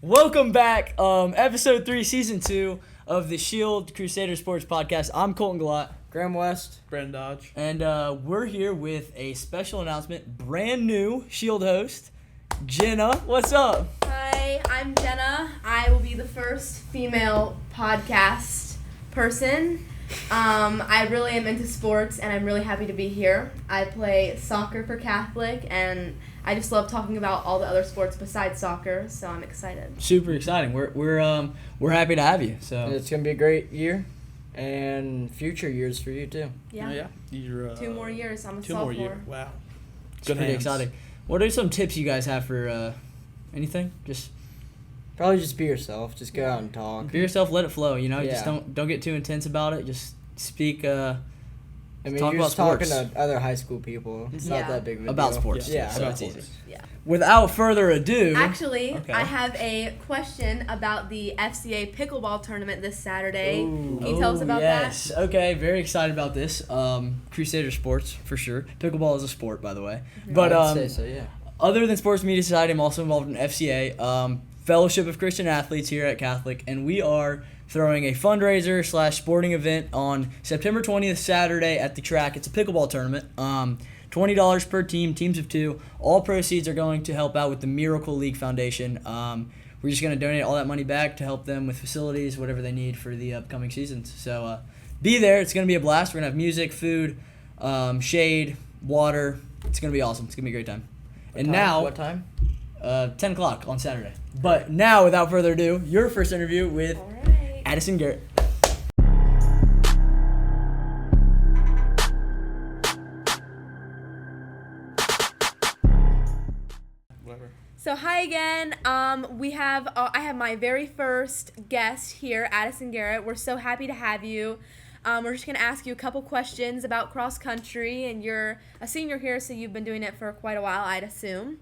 Welcome back, episode 3, season 2 of the Shield Crusaders Sports Podcast. I'm Colton Gallat. Graham West. Brandon Dodge. And we're here with a special announcement. Brand new Shield host, Jenna. What's up? Hi, I'm Jenna. I will be the first female podcast person. I really am into sports, and I'm really happy to be here. I play soccer for Catholic, and I just love talking about all the other sports besides soccer, so I'm excited. Super exciting. We're happy to have you. So It's going to be a great year and future years for you, too. Yeah. Oh, yeah. You're, 2 more years. I'm a two sophomore. more years. Wow. it's Good pretty hands. exciting. What are some tips you guys have for anything? Just Probably just be yourself. Just go out and talk. be yourself, let it flow, you know? Yeah. Just don't get too intense about it. Just speak I mean, talk you're about just talking sports. to other high school people. It's Yeah. not that big of a about deal. sports. Yeah, so about it's easy. sports. Yeah. Without further ado, Actually, Okay. I have a question about the FCA Pickleball Tournament this Saturday. Ooh. Can you tell us about yes. Okay, very excited about this. Crusader Sports, for sure. Pickleball is a sport, by the way. But I would say so, yeah. other than Sports Media Society, I'm also involved in FCA, Fellowship of Christian Athletes here at Catholic, and we are throwing a fundraiser / sporting event on September 20th, Saturday at the track. It's a pickleball tournament. $20 per team, teams of 2. All proceeds are going to help out with the Miracle League Foundation. We're just going to donate all that money back to help them with facilities, whatever they need for the upcoming seasons. So be there. It's going to be a blast. We're going to have music, food, shade, water. It's going to be awesome. It's going to be a great time. What time? 10 o'clock on Saturday. But now, without further ado, your first interview with that? All right. Addi Garrett. Whatever. So hi again. I have my very first guest here, Addi Garrett. We're so happy to have you. We're just gonna ask you a couple questions about cross country, and you're a senior here, so you've been doing it for quite a while, I'd assume.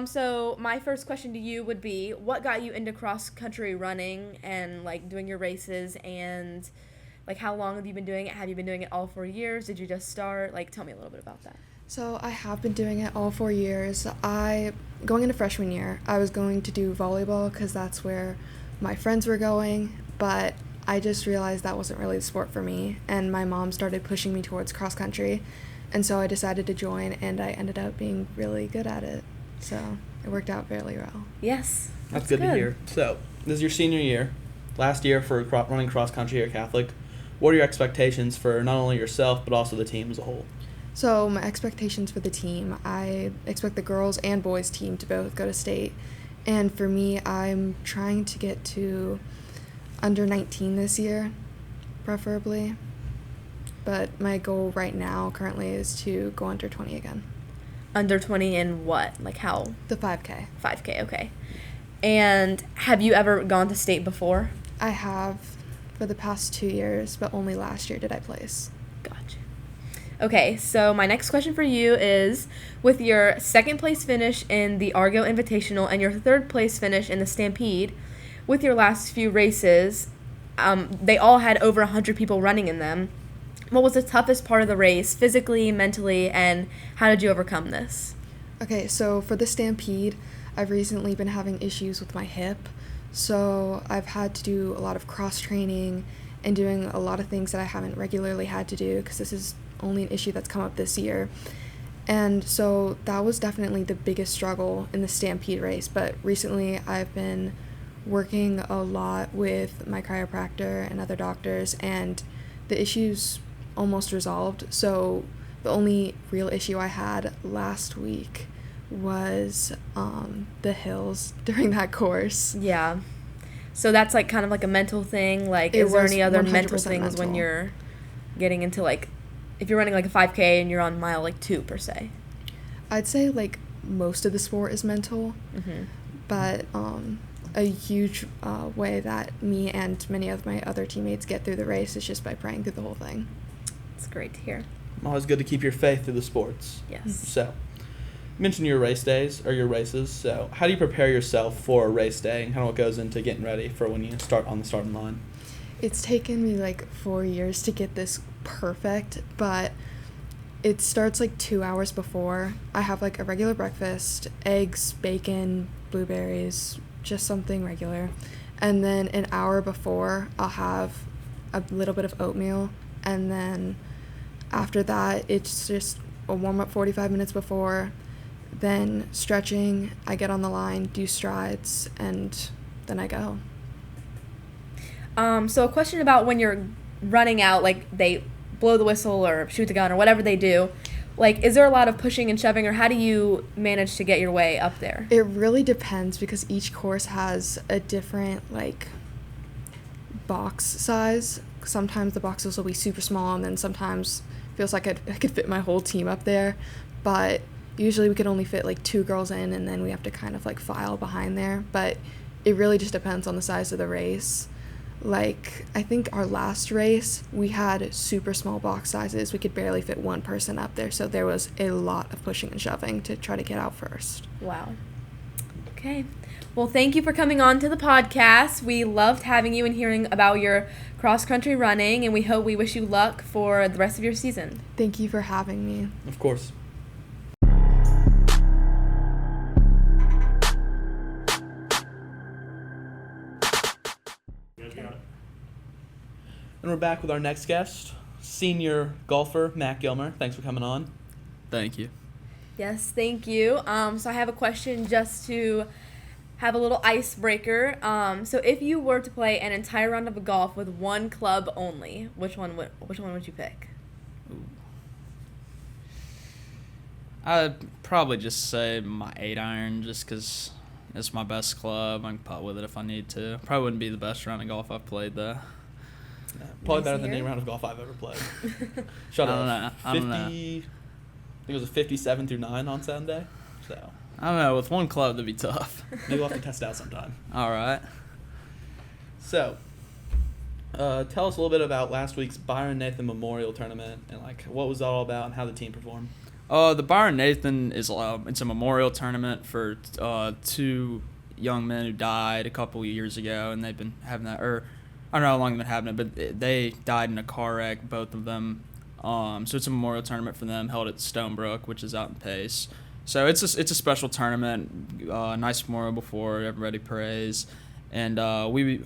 So my first question to you would be, what got you into cross country running and like doing your races, and like how long have you been doing it? Have you been doing it all 4 years? Did you just start? Like, tell me a little bit about that. So I have been doing it all 4 years. Going into freshman year, I was going to do volleyball because that's where my friends were going, but I just realized that wasn't really the sport for me, and my mom started pushing me towards cross country, and so I decided to join, and I ended up being really good at it. So it worked out fairly well. Yes. That's good to hear. So, this is your senior year, last year for running cross country here at Catholic. What are your expectations for not only yourself, but also the team as a whole? So my expectations for the team, I expect the girls and boys team to both go to state. And for me, I'm trying to get to under 19 this year, preferably. But my goal right now currently is to go under 20 again. Under 20 in what? Like how? The 5K. 5K, okay. And have you ever gone to state before? I have for the past 2 years, but only last year did I place. Gotcha. Okay, so my next question for you is, with your second place finish in the Argo Invitational and your third place finish in the Stampede, with your last few races, they all had over 100 people running in them. What was the toughest part of the race, physically, mentally, and how did you overcome this? Okay, so for the Stampede, I've recently been having issues with my hip, so I've had to do a lot of cross-training and doing a lot of things that I haven't regularly had to do because this is only an issue that's come up this year. And so that was definitely the biggest struggle in the Stampede race, but recently I've been working a lot with my chiropractor and other doctors, and the issue's almost resolved. So the only real issue I had last week was the hills during that course. Yeah. So that's like kind of like a mental thing. Like, is there any other mental things when you're getting into like, if you're running like a 5K and you're on mile like 2 per se? I'd say like most of the sport is mental, but a huge way that me and many of my other teammates get through the race is just by praying through the whole thing. It's great to hear. Always good to keep your faith through the sports. Yes. So, you mentioned your race days or your races. So, how do you prepare yourself for a race day, and kind of what goes into getting ready for when you start on the starting line? It's taken me like 4 years to get this perfect, but it starts like 2 hours before. I have like a regular breakfast, eggs, bacon, blueberries, just something regular. And then an hour before, I'll have a little bit of oatmeal. And then after that, it's just a warm-up 45 minutes before, then stretching, I get on the line, do strides, and then I go. So a question about when you're running out, like they blow the whistle or shoot the gun or whatever they do, like is there a lot of pushing and shoving, or how do you manage to get your way up there? It really depends because each course has a different, like, box size. Sometimes the boxes will be super small, and then sometimes it feels like I could fit my whole team up there. But usually we could only fit, like, 2 girls in, and then we have to kind of, like, file behind there. But it really just depends on the size of the race. Like, I think our last race, we had super small box sizes. We could barely fit one person up there, so there was a lot of pushing and shoving to try to get out first. Wow. Okay. Well, thank you for coming on to the podcast. We loved having you and hearing about your cross-country running, and we wish you luck for the rest of your season. Thank you for having me. Of course. And we're back with our next guest, senior golfer Mac Gilmer. Thanks for coming on. Thank you. Yes, thank you. So I have a question just to have a little icebreaker. So if you were to play an entire round of golf with one club only, which one would you pick? I'd probably just say my 8-iron just because it's my best club. I can putt with it if I need to. Probably wouldn't be the best round of golf I've played, though. Probably Nice better to than hear. any round of golf I've ever played. Shut I up. don't know. 50, I think it was a 57 through 9 on Sunday. So I don't know. With one club, that'd be tough. maybe we'll have to test it out sometime. All right. So, tell us a little bit about last week's Byron Nathan Memorial Tournament and like what was that all about and how the team performed. The Byron Nathan is it's a memorial tournament for 2 young men who died a couple of years ago, and they've been having that, or I don't know how long they've been having it, but they died in a car wreck, both of them. So it's a memorial tournament for them, held at Stonebrook, which is out in Pace. So it's a special tournament, nice memorial before everybody prays, and we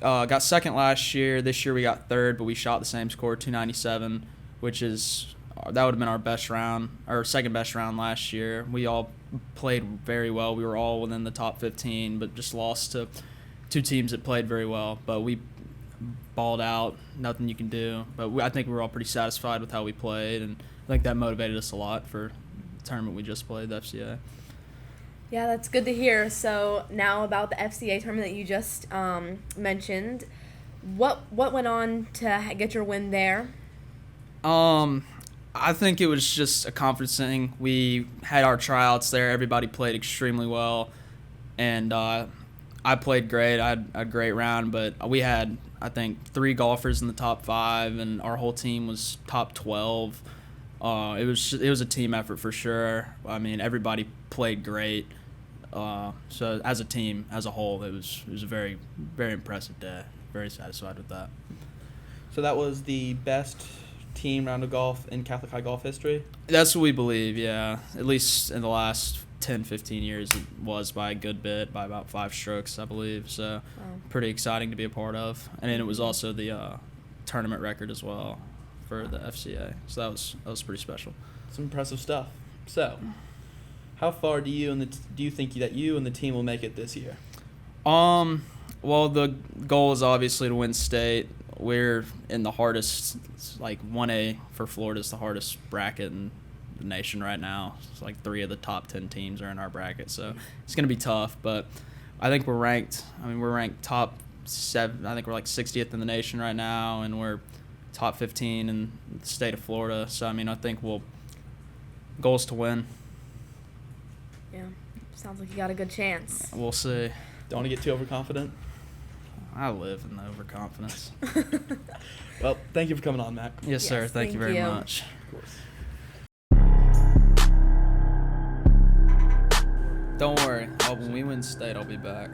got second last year. This year we got third, but we shot the same score, 297, which is that would have been our best round, our second best round last year. We all played very well. We were all within the top 15, but just lost to 2 teams that played very well. But we balled out, nothing you can do. But I think we were all pretty satisfied with how we played, and I think that motivated us a lot for the tournament we just played, the FCA. Yeah, that's good to hear. So now about the FCA tournament that you just mentioned, what went on to get your win there? I think it was just a conference thing. We had our tryouts there. Everybody played extremely well, and I played great. I had a great round, but we had, I think, 3 golfers in the top 5, and our whole team was top 12. It was a team effort for sure. I mean, everybody played great. So as a team, as a whole, it was a very, very impressive day. Very satisfied with that. So that was the best team round of golf in Catholic high golf history? That's what we believe, yeah. At least in the last 10, 15 years, it was by a good bit, by about 5 strokes, I believe. So pretty exciting to be a part of. And then it was also the tournament record as well for the FCA. So that was pretty special. Some impressive stuff. So, how far do you think that you and the team will make it this year? Well, the goal is obviously to win state. We're in the hardest, like 1A for Florida is the hardest bracket in the nation right now. It's like 3 of the top 10 teams are in our bracket, so it's going to be tough. But I think we're ranked top 7. I think we're like 60th in the nation right now, and we're top 15 in the state of Florida. So, I mean, I think goal is to win. Yeah, sounds like you got a good chance. We'll see. Don't want to get too overconfident? I live in the overconfidence. Well, thank you for coming on, Mac. Yes, sir. Yes, Thank you thank very you. much. Of course. Don't worry. When we win state, I'll be back.